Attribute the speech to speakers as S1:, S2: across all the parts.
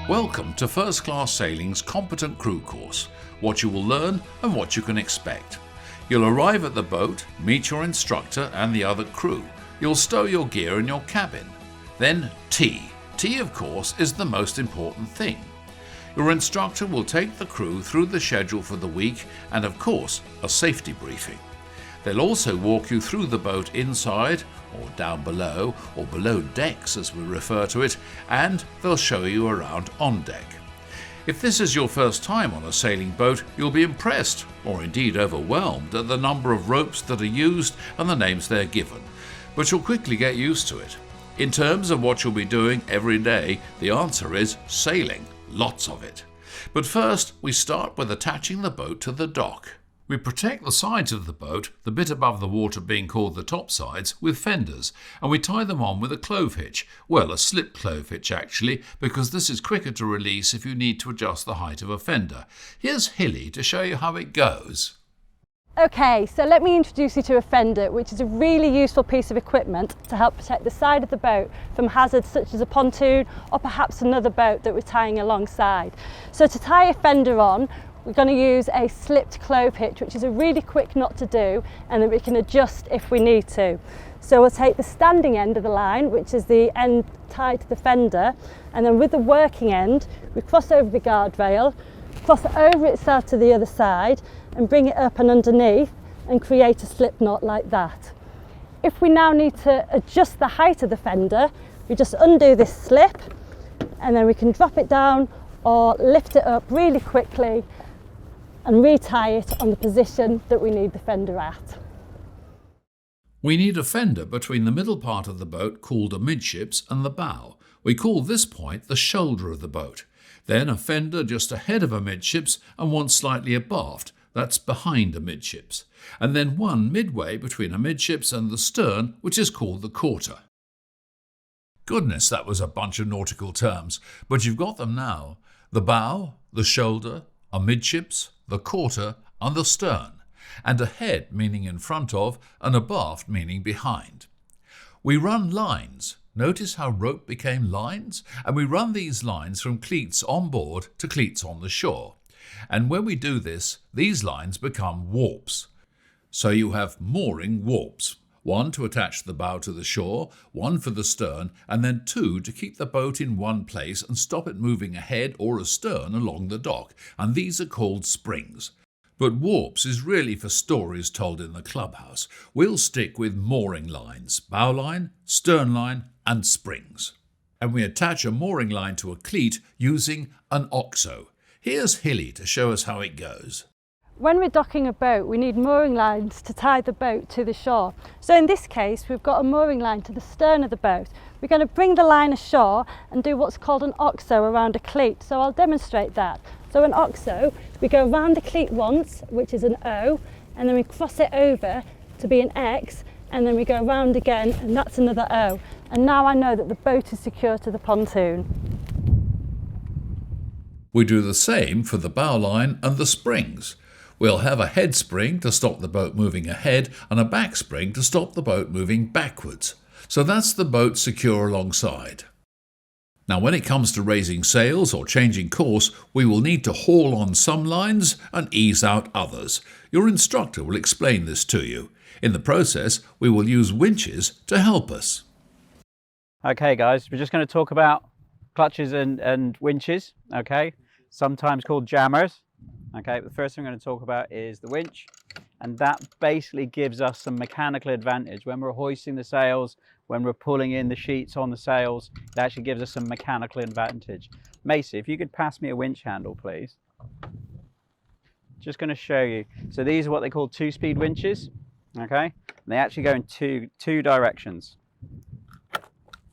S1: Welcome to First Class Sailing's Competent Crew course, what you will learn and what you can expect. You'll arrive at the boat, meet your instructor and the other crew. You'll stow your gear in your cabin. Then tea. Tea, of course, is the most important thing. Your instructor will take the crew through the schedule for the week and, of course, a safety briefing. They'll also walk you through the boat inside, or down below, or below decks as we refer to it, and they'll show you around on deck. If this is your first time on a sailing boat, you'll be impressed, or indeed overwhelmed, at the number of ropes that are used and the names they're given, but you'll quickly get used to it. In terms of what you'll be doing every day, the answer is sailing, lots of it. But first, we start with attaching the boat to the dock. We protect the sides of the boat, the bit above the water being called the topsides, with fenders, and we tie them on with a clove hitch. Well, a slip clove hitch actually, because this is quicker to release if you need to adjust the height of a fender. Here's Hilly to show you how it goes.
S2: Okay, so let me introduce you to a fender, which is a really useful piece of equipment to help protect the side of the boat from hazards such as a pontoon or perhaps another boat that we're tying alongside. So to tie a fender on, we're going to use a slipped clove hitch, which is a really quick knot to do and that we can adjust if we need to. So we'll take the standing end of the line, which is the end tied to the fender, and then with the working end, we cross over the guardrail, cross it over itself to the other side and bring it up and underneath and create a slip knot like that. If we now need to adjust the height of the fender, we just undo this slip and then we can drop it down or lift it up really quickly and retie it on the position that we need the fender at.
S1: We need a fender between the middle part of the boat, called amidships, and the bow. We call this point the shoulder of the boat. Then a fender just ahead of amidships and one slightly abaft, that's behind amidships. And then one midway between amidships and the stern, which is called the quarter. Goodness, that was a bunch of nautical terms, but you've got them now. The bow, the shoulder, amidships, the quarter, and the stern, and ahead meaning in front of, and abaft meaning behind. We run lines. Notice how rope became lines? And we run these lines from cleats on board to cleats on the shore. And when we do this, these lines become warps. So you have mooring warps. One to attach the bow to the shore, one for the stern, and then two to keep the boat in one place and stop it moving ahead or astern along the dock, and these are called springs. But warps is really for stories told in the clubhouse. We'll stick with mooring lines, bow line, stern line, and springs. And we attach a mooring line to a cleat using an oxo. Here's Hilly to show us how it goes.
S2: When we're docking a boat, we need mooring lines to tie the boat to the shore. So in this case, we've got a mooring line to the stern of the boat. We're going to bring the line ashore and do what's called an oxo around a cleat. So I'll demonstrate that. So an oxo, we go around the cleat once, which is an O, and then we cross it over to be an X, and then we go around again, and that's another O. And now I know that the boat is secure to the pontoon.
S1: We do the same for the bow line and the springs. We'll have a head spring to stop the boat moving ahead and a back spring to stop the boat moving backwards. So that's the boat secure alongside. Now when it comes to raising sails or changing course, we will need to haul on some lines and ease out others. Your instructor will explain this to you. In the process, we will use winches to help us.
S3: Okay guys, we're just going to talk about clutches and winches, okay? Sometimes called jammers. Okay, the first thing I'm going to talk about is the winch, and that basically gives us some mechanical advantage. When we're hoisting the sails, when we're pulling in the sheets on the sails, it actually gives us some mechanical advantage. Macy, if you could pass me a winch handle, please. Just going to show you. So these are what they call two-speed winches, okay? And they actually go in two directions,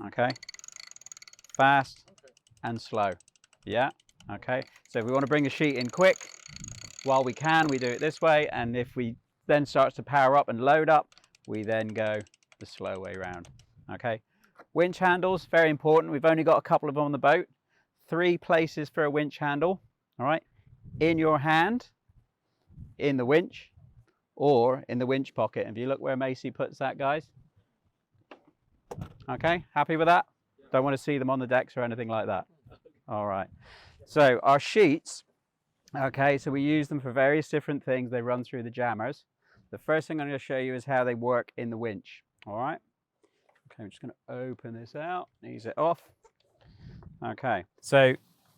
S3: okay? Fast and slow, yeah? Okay, so if we want to bring a sheet in quick, while we can, we do it this way, and if we then start to power up and load up, we then go the slow way round. Okay, winch handles, very important. We've only got a couple of them on the boat. 3 places for a winch handle, all right? In your hand, in the winch, or in the winch pocket. If you look where Macy puts that, guys. Okay, happy with that? Don't want to see them on the decks or anything like that. All right. So our sheets, okay, so we use them for various different things. They run through the jammers. The first thing I'm going to show you is how they work in the winch. All right. Okay, I'm just going to open this out, ease it off. Okay, so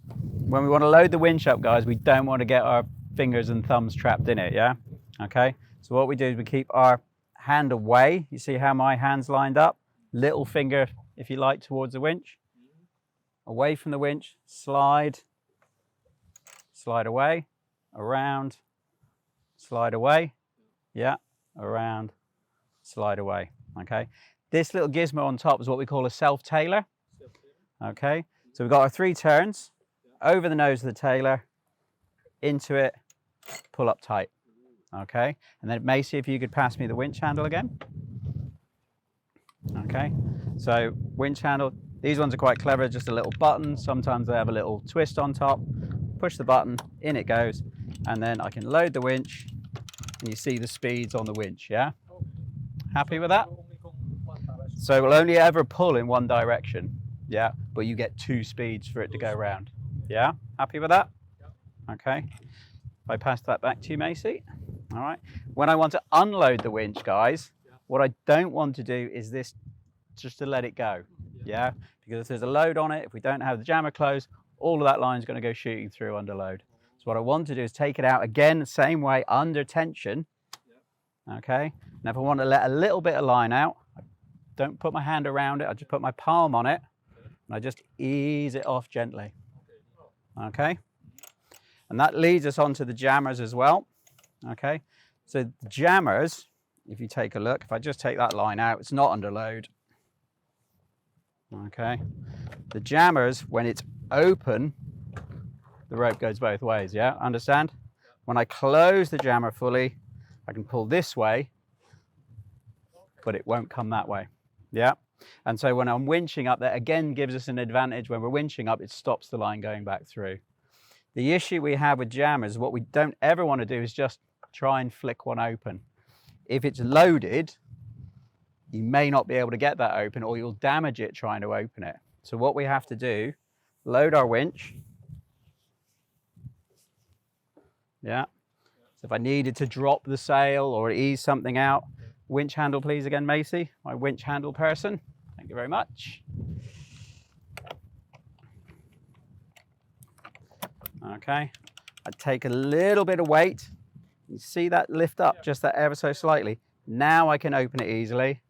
S3: when we want to load the winch up, guys, we don't want to get our fingers and thumbs trapped in it, yeah? Okay, so what we do is we keep our hand away. You see how my hand's lined up? Little finger, if you like, towards the winch. Away from the winch, slide away, around, slide away, yeah, around, slide away, okay? This little gizmo on top is what we call a self-tailer, okay? So we've got our 3 turns, over the nose of the tailer, into it, pull up tight, okay? And then Macy, if you could pass me the winch handle again. Okay, so winch handle, these ones are quite clever, just a little button. Sometimes they have a little twist on top. Push the button, in it goes, and then I can load the winch, and you see the speeds on the winch, yeah? Happy with that? So we'll only ever pull in one direction, yeah? But you get 2 speeds for it to go around, yeah? Happy with that? Okay. If I pass that back to you, Macy. All right. When I want to unload the winch, guys, what I don't want to do is this, just to let it go, yeah? Because if there's a load on it, if we don't have the jammer closed, all of that line is going to go shooting through under load. So what I want to do is take it out again the same way, under tension, okay? Now if I want to let a little bit of line out, I don't put my hand around it, I just put my palm on it, and I just ease it off gently, okay? And that leads us on to the jammers as well, okay? So the jammers, if you take a look, if I just take that line out, it's not under load, okay? The jammers, when it's open, the rope goes both ways, yeah? Understand? When I close the jammer fully, I can pull this way, but it won't come that way, yeah? And so when I'm winching up, that again gives us an advantage. When we're winching up, it stops the line going back through. The issue we have with jammers, what we don't ever want to do is just try and flick one open. If it's loaded, you may not be able to get that open, or you'll damage it trying to open it. So what we have to do, load our winch. Yeah. So if I needed to drop the sail or ease something out, winch handle please again, Macy, my winch handle person. Thank you very much. Okay, I take a little bit of weight. You see that lift up just that ever so slightly. Now I can open it easily.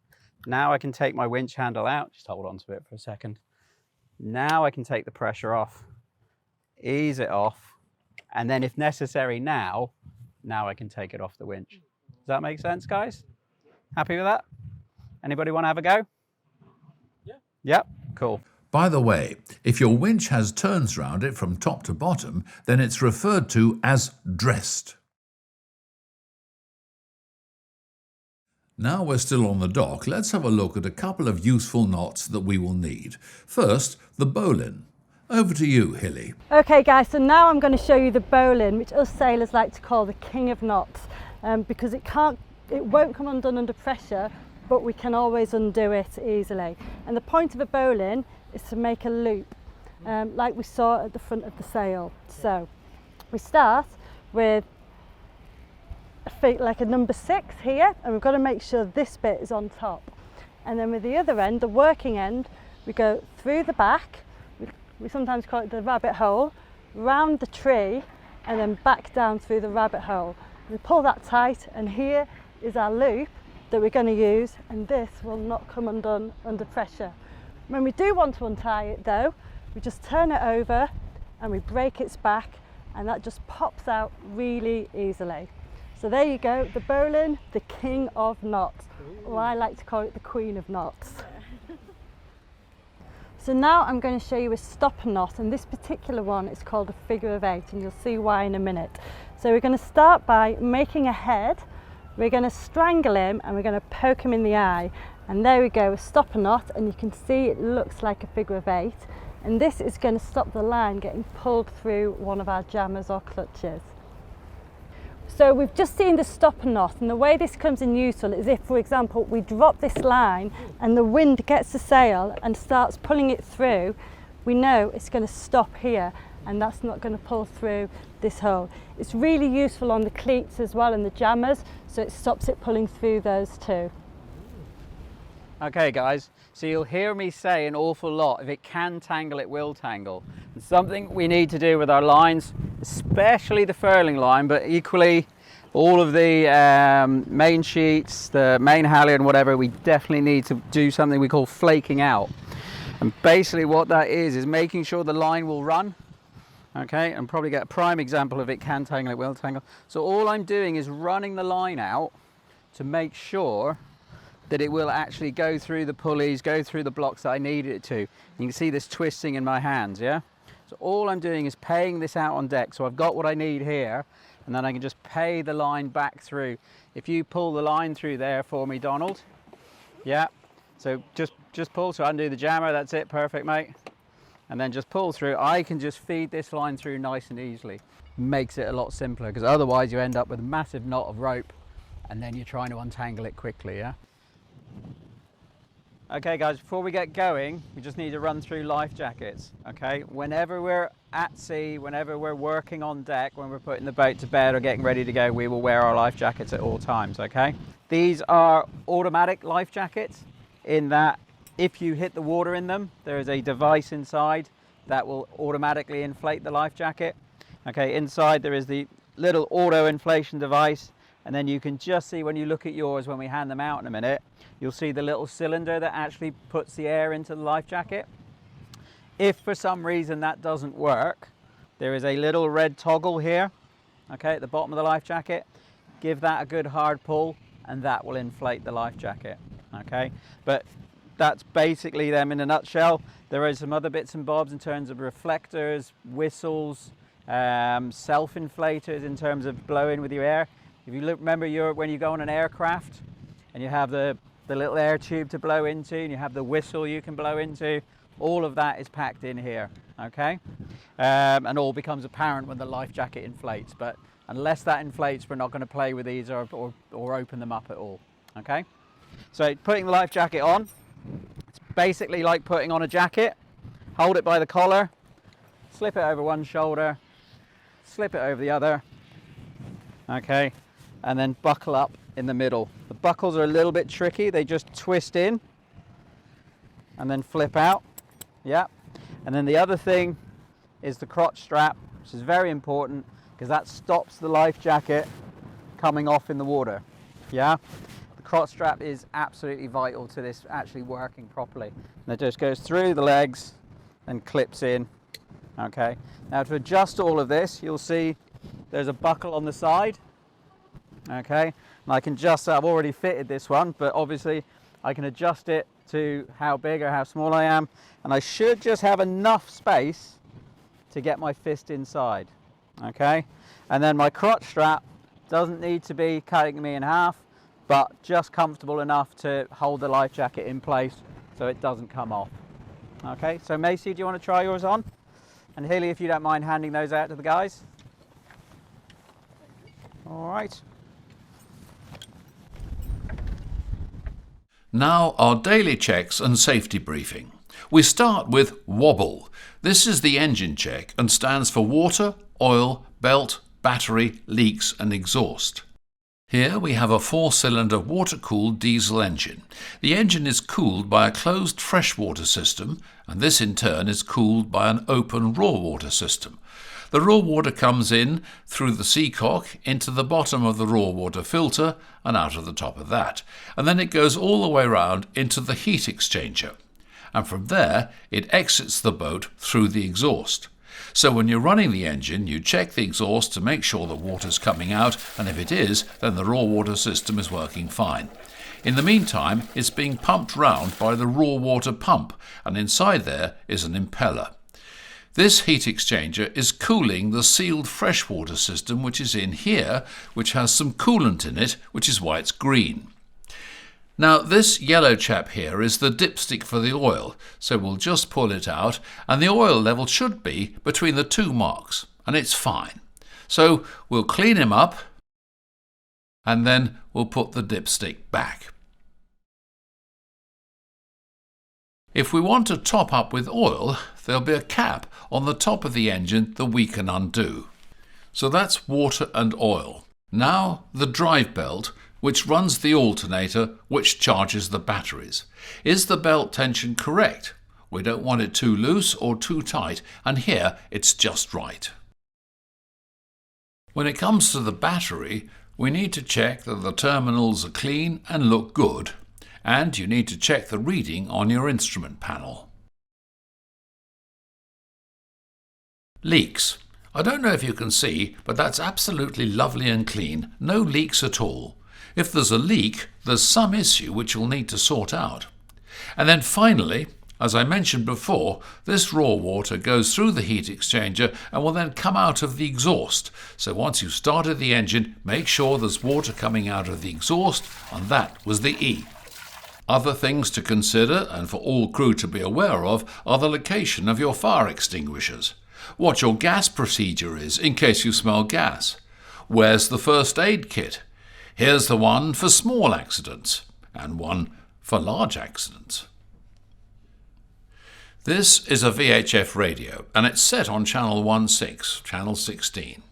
S3: Now I can take my winch handle out. Just hold on to it for a second. Now I can take the pressure off, ease it off, and then if necessary now I can take it off the winch. Does that make sense, guys? Happy with that? Anybody want to have a go? Yeah. Yep, cool.
S1: By the way, if your winch has turns round it from top to bottom, then it's referred to as dressed. Now we're still on the dock, let's have a look at a couple of useful knots that we will need. First, the bowline. Over to you, Hilly.
S2: Okay guys, so now I'm going to show you the bowline, which us sailors like to call the king of knots, because it won't come undone under pressure, but we can always undo it easily. And the point of a bowline is to make a loop, like we saw at the front of the sail. So we start with like a number 6 here, and we've got to make sure this bit is on top. And then with the other end, the working end, we go through the back, we sometimes call it the rabbit hole, round the tree, and then back down through the rabbit hole. We pull that tight, and here is our loop that we're going to use, and this will not come undone under pressure. When we do want to untie it though, we just turn it over and we break its back, and that just pops out really easily. So there you go, the bowline, the king of knots, or I like to call it the queen of knots. So now I'm going to show you a stopper knot, and this particular one is called a figure of 8, and you'll see why in a minute. So we're going to start by making a head, we're going to strangle him, and we're going to poke him in the eye. And there we go, a stopper knot, and you can see it looks like a figure of 8. And this is going to stop the line getting pulled through one of our jammers or clutches. So we've just seen the stopper knot, and the way this comes in useful is if, for example, we drop this line and the wind gets the sail and starts pulling it through, we know it's going to stop here and that's not going to pull through this hole. It's really useful on the cleats as well and the jammers, so it stops it pulling through those too.
S3: Okay guys, so you'll hear me say an awful lot, if it can tangle, it will tangle. And something we need to do with our lines, especially the furling line, but equally all of the main sheets, the main halyard and whatever, we definitely need to do something we call flaking out. And basically what that is making sure the line will run. Okay, and probably get a prime example of it can tangle, it will tangle. So all I'm doing is running the line out to make sure that it will actually go through the pulleys, go through the blocks that I need it to. You can see this twisting in my hands, yeah? So all I'm doing is paying this out on deck. So I've got what I need here, and then I can just pay the line back through. If you pull the line through there for me, Donald. Yeah, so just pull, so undo the jammer, that's it, perfect, mate. And then just pull through. I can just feed this line through nice and easily. Makes it a lot simpler, because otherwise you end up with a massive knot of rope, and then you're trying to untangle it quickly, yeah? Okay guys, before we get going, we just need to run through life jackets, okay? Whenever we're at sea, whenever we're working on deck, when we're putting the boat to bed or getting ready to go, we will wear our life jackets at all times, okay? These are automatic life jackets, in that if you hit the water in them, there is a device inside that will automatically inflate the life jacket. Okay, inside there is the little auto inflation device, and then you can just see when you look at yours, when we hand them out in a minute, you'll see the little cylinder that actually puts the air into the life jacket. If for some reason that doesn't work, there is a little red toggle here, okay, at the bottom of the life jacket. Give that a good hard pull and that will inflate the life jacket, okay? But that's basically them in a nutshell. There are some other bits and bobs in terms of reflectors, whistles, self-inflators in terms of blowing with your air. If you remember when you go on an aircraft and you have the little air tube to blow into, and you have the whistle you can blow into, all of that is packed in here, okay? And all becomes apparent when the life jacket inflates, but unless that inflates, we're not going to play with these or open them up at all, okay? So putting the life jacket on, it's basically like putting on a jacket. Hold it by the collar, slip it over one shoulder, slip it over the other, okay? And then buckle up in the middle. The buckles are a little bit tricky. They just twist in and then flip out. Yeah. And then the other thing is the crotch strap, which is very important because that stops the life jacket coming off in the water. Yeah. The crotch strap is absolutely vital to this actually working properly. And it just goes through the legs and clips in. Okay. Now to adjust all of this, you'll see there's a buckle on the side. Okay, and I can adjust, I've already fitted this one, but obviously I can adjust it to how big or how small I am, and I should just have enough space to get my fist inside. Okay, and then my crotch strap doesn't need to be cutting me in half, but just comfortable enough to hold the life jacket in place so it doesn't come off. Okay, so Macy, do you want to try yours on? And Hilly, if you don't mind handing those out to the guys. All right.
S1: Now our daily checks and safety briefing. We start with wobble. This is the engine check and stands for water, oil, belt, battery, leaks and exhaust. Here we have a 4-cylinder water-cooled diesel engine. The engine is cooled by a closed freshwater system, and this in turn is cooled by an open raw water system. The raw water comes in through the seacock into the bottom of the raw water filter and out of the top of that, and then it goes all the way round into the heat exchanger, and from there it exits the boat through the exhaust. So when you're running the engine, you check the exhaust to make sure the water's coming out, and if it is, then the raw water system is working fine. In the meantime, it's being pumped round by the raw water pump, and inside there is an impeller. This heat exchanger is cooling the sealed freshwater system which is in here, which has some coolant in it, which is why it's green. Now this yellow chap here is the dipstick for the oil, so we'll just pull it out, and the oil level should be between the 2 marks, and it's fine. So we'll clean him up, and then we'll put the dipstick back. If we want to top up with oil, there'll be a cap on the top of the engine that we can undo. So that's water and oil. Now the drive belt, which runs the alternator, which charges the batteries. Is the belt tension correct? We don't want it too loose or too tight, and here it's just right. When it comes to the battery, we need to check that the terminals are clean and look good, and you need to check the reading on your instrument panel. Leaks. I don't know if you can see, but that's absolutely lovely and clean. No leaks at all. If there's a leak, there's some issue which you'll need to sort out. And then finally, as I mentioned before, this raw water goes through the heat exchanger and will then come out of the exhaust. So once you've started the engine, make sure there's water coming out of the exhaust, and that was the E. Other things to consider, and for all crew to be aware of, are the location of your fire extinguishers, what your gas procedure is in case you smell gas, where's the first aid kit. Here's the one for small accidents, and one for large accidents. This is a VHF radio, and it's set on channel 16, channel 16.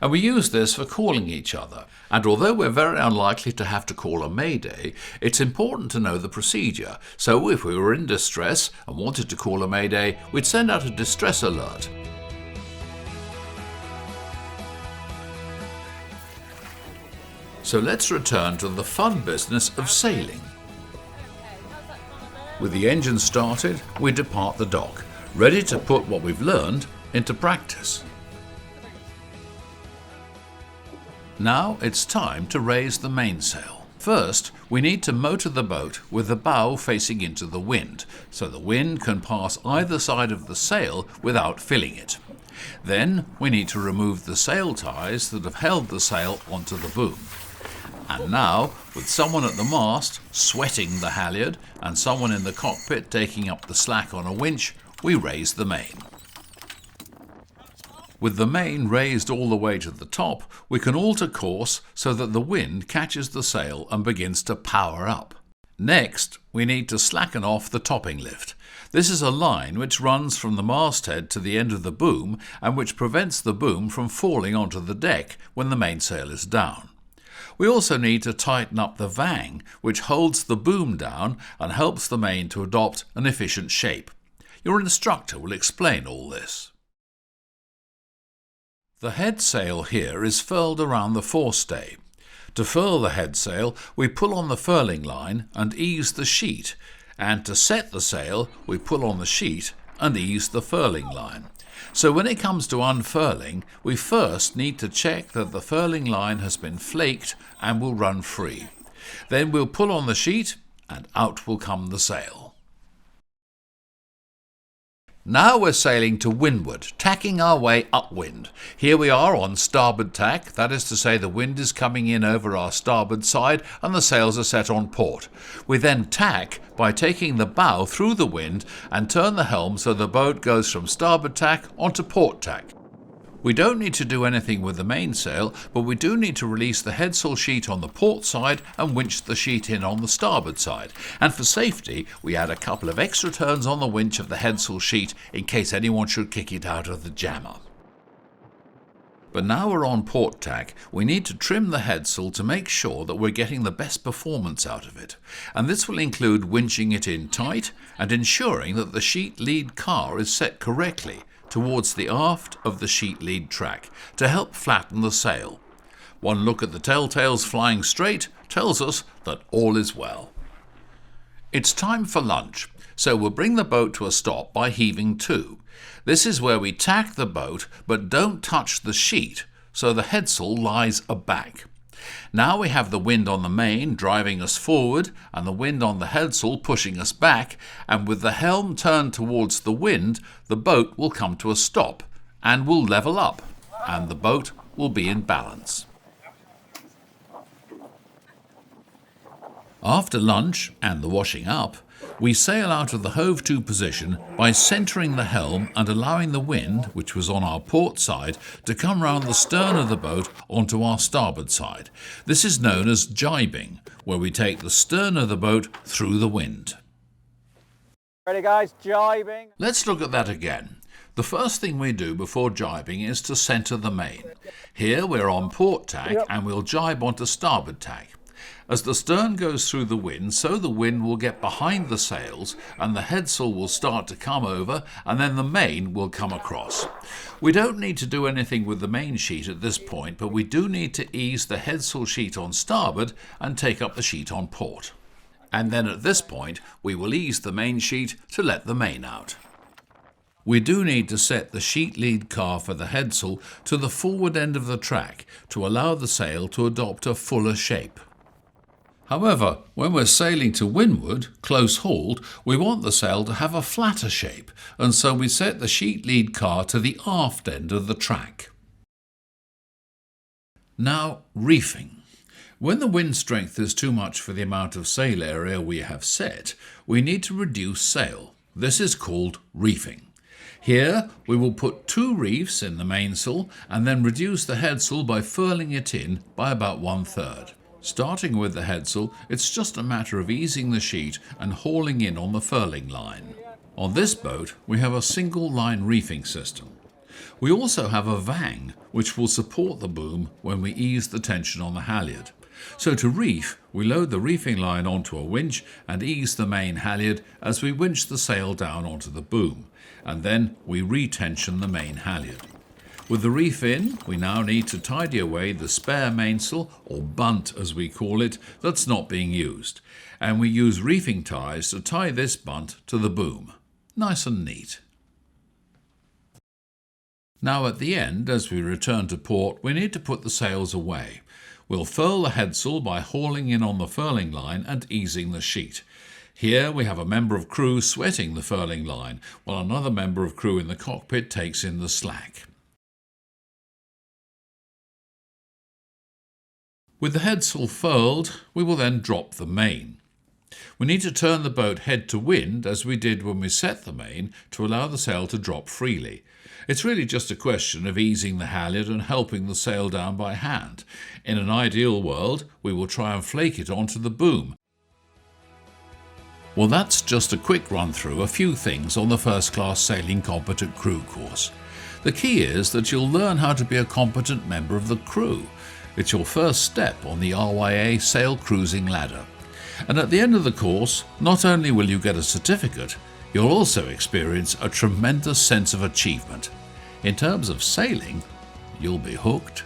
S1: And we use this for calling each other. And although we're very unlikely to have to call a mayday, it's important to know the procedure. So if we were in distress and wanted to call a mayday, we'd send out a distress alert. So let's return to the fun business of sailing. With the engine started, we depart the dock, ready to put what we've learned into practice. Now it's time to raise the mainsail. First, we need to motor the boat with the bow facing into the wind, so the wind can pass either side of the sail without filling it. Then we need to remove the sail ties that have held the sail onto the boom. And now, with someone at the mast sweating the halyard and someone in the cockpit taking up the slack on a winch, we raise the main. With the main raised all the way to the top, we can alter course so that the wind catches the sail and begins to power up. Next, we need to slacken off the topping lift. This is a line which runs from the masthead to the end of the boom and which prevents the boom from falling onto the deck when the mainsail is down. We also need to tighten up the vang, which holds the boom down and helps the main to adopt an efficient shape. Your instructor will explain all this. The head sail here is furled around the forestay. To furl the head sail, we pull on the furling line and ease the sheet, and to set the sail, we pull on the sheet and ease the furling line. So when it comes to unfurling, we first need to check that the furling line has been flaked and will run free. Then we'll pull on the sheet and out will come the sail. Now we're sailing to windward, tacking our way upwind. Here we are on starboard tack, that is to say the wind is coming in over our starboard side and the sails are set on port. We then tack by taking the bow through the wind and turn the helm so the boat goes from starboard tack onto port tack. We don't need to do anything with the mainsail, but we do need to release the headsail sheet on the port side and winch the sheet in on the starboard side. And for safety, we add a couple of extra turns on the winch of the headsail sheet in case anyone should kick it out of the jammer. But now we're on port tack, we need to trim the headsail to make sure that we're getting the best performance out of it. And this will include winching it in tight and ensuring that the sheet lead car is set correctly towards the aft of the sheet lead track to help flatten the sail. One look at the telltales flying straight tells us that all is well. It's time for lunch, so we'll bring the boat to a stop by heaving to. This is where we tack the boat but don't touch the sheet, so the headsail lies aback. Now we have the wind on the main driving us forward and the wind on the headsail pushing us back, and with the helm turned towards the wind, the boat will come to a stop and will level up, and the boat will be in balance. After lunch and the washing up, we sail out of the hove-to position by centering the helm and allowing the wind, which was on our port side, to come round the stern of the boat onto our starboard side. This is known as jibing, where we take the stern of the boat through the wind.
S3: Ready guys, jibing.
S1: Let's look at that again. The first thing we do before jibing is to centre the main. Here we're on port tack and we'll jibe onto starboard tack. As the stern goes through the wind, so the wind will get behind the sails and the headsail will start to come over and then the main will come across. We don't need to do anything with the main sheet at this point, but we do need to ease the headsail sheet on starboard and take up the sheet on port. And then at this point we will ease the main sheet to let the main out. We do need to set the sheet lead car for the headsail to the forward end of the track to allow the sail to adopt a fuller shape. However, when we're sailing to windward, close hauled, we want the sail to have a flatter shape, and so we set the sheet lead car to the aft end of the track. Now, reefing. When the wind strength is too much for the amount of sail area we have set, we need to reduce sail. This is called reefing. Here we will put 2 reefs in the mainsail and then reduce the headsail by furling it in by about 1/3. Starting with the headsail, it's just a matter of easing the sheet and hauling in on the furling line. On this boat we have a single line reefing system. We also have a vang which will support the boom when we ease the tension on the halyard. So to reef, we load the reefing line onto a winch and ease the main halyard as we winch the sail down onto the boom, and then we retension the main halyard. With the reef in, we now need to tidy away the spare mainsail, or bunt as we call it, that's not being used, and we use reefing ties to tie this bunt to the boom. Nice and neat. Now at the end, as we return to port, we need to put the sails away. We'll furl the headsail by hauling in on the furling line and easing the sheet. Here we have a member of crew sweating the furling line, while another member of crew in the cockpit takes in the slack. With the headsail furled, we will then drop the main. We need to turn the boat head to wind, as we did when we set the main, to allow the sail to drop freely. It's really just a question of easing the halyard and helping the sail down by hand. In an ideal world, we will try and flake it onto the boom. Well, that's just a quick run through a few things on the First Class Sailing Competent Crew course. The key is that you'll learn how to be a competent member of the crew. It's your first step on the RYA sail cruising ladder. And at the end of the course, not only will you get a certificate, you'll also experience a tremendous sense of achievement. In terms of sailing, you'll be hooked.